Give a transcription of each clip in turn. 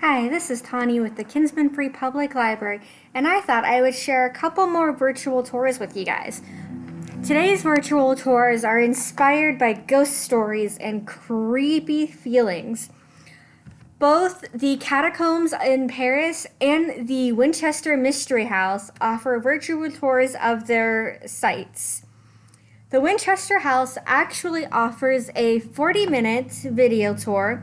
Hi, this is Tawny with the Kinsman Free Public Library, and I thought I would share a couple more virtual tours with you guys. Today's virtual tours are inspired by ghost stories and creepy feelings. Both the Catacombs in Paris and the Winchester Mystery House offer virtual tours of their sites. The Winchester House actually offers a 40-minute video tour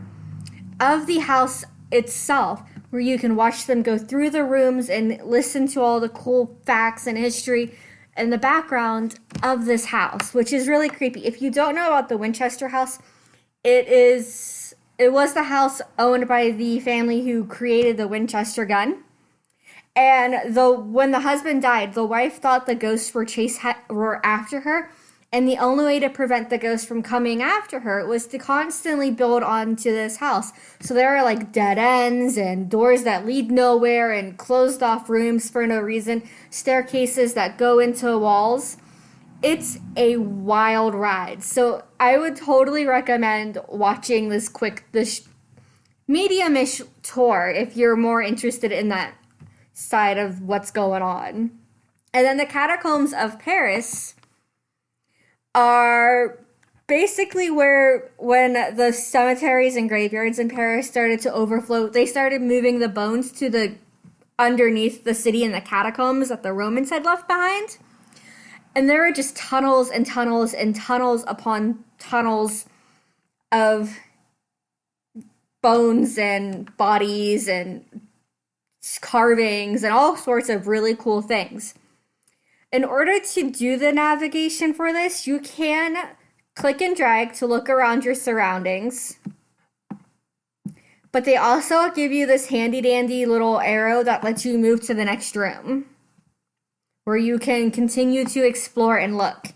of the house itself, where you can watch them go through the rooms and listen to all the cool facts and history in the background of this house, which is really creepy. If you don't know about the Winchester House, it was the house owned by the family who created the Winchester gun. And when the husband died, the wife thought the ghosts were after her, and the only way to prevent the ghosts from coming after her was to constantly build onto this house. So there are like dead ends and doors that lead nowhere and closed off rooms for no reason, staircases that go into walls. It's a wild ride. So I would totally recommend watching this medium-ish tour if you're more interested in that side of what's going on. And then the Catacombs of Paris are basically when the cemeteries and graveyards in Paris started to overflow, they started moving the bones to the underneath the city in the catacombs that the Romans had left behind. And there were just tunnels and tunnels and tunnels upon tunnels of bones and bodies and carvings and all sorts of really cool things. In order to do the navigation for this, you can click and drag to look around your surroundings. But they also give you this handy dandy little arrow that lets you move to the next room, where you can continue to explore and look.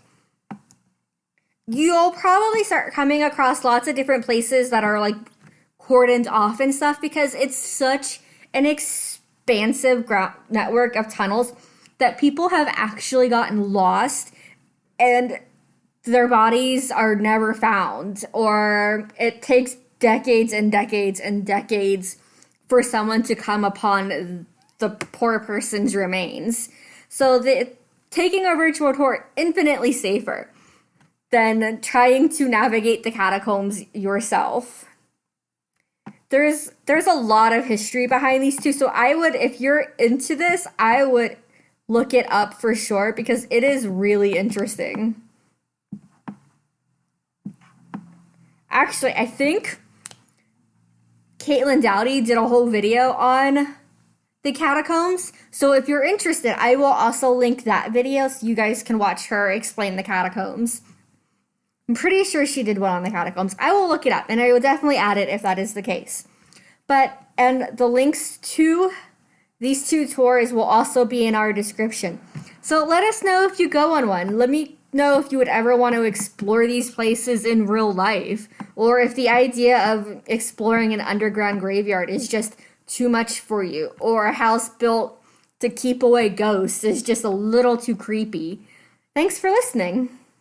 You'll probably start coming across lots of different places that are like cordoned off and stuff because it's such an expansive network of tunnels that people have actually gotten lost and their bodies are never found, or it takes decades and decades and decades for someone to come upon the poor person's remains. So taking a virtual tour infinitely safer than trying to navigate the catacombs yourself. There's a lot of history behind these two, so if you're into this, I would look it up for sure because it is really interesting. Actually, I think Caitlin Dowdy did a whole video on the catacombs. So if you're interested, I will also link that video so you guys can watch her explain the catacombs. I'm pretty sure she did one on the catacombs. I will look it up and I will definitely add it if that is the case. And the links to these two tours will also be in our description. So let us know if you go on one. Let me know if you would ever want to explore these places in real life, or if the idea of exploring an underground graveyard is just too much for you, or a house built to keep away ghosts is just a little too creepy. Thanks for listening.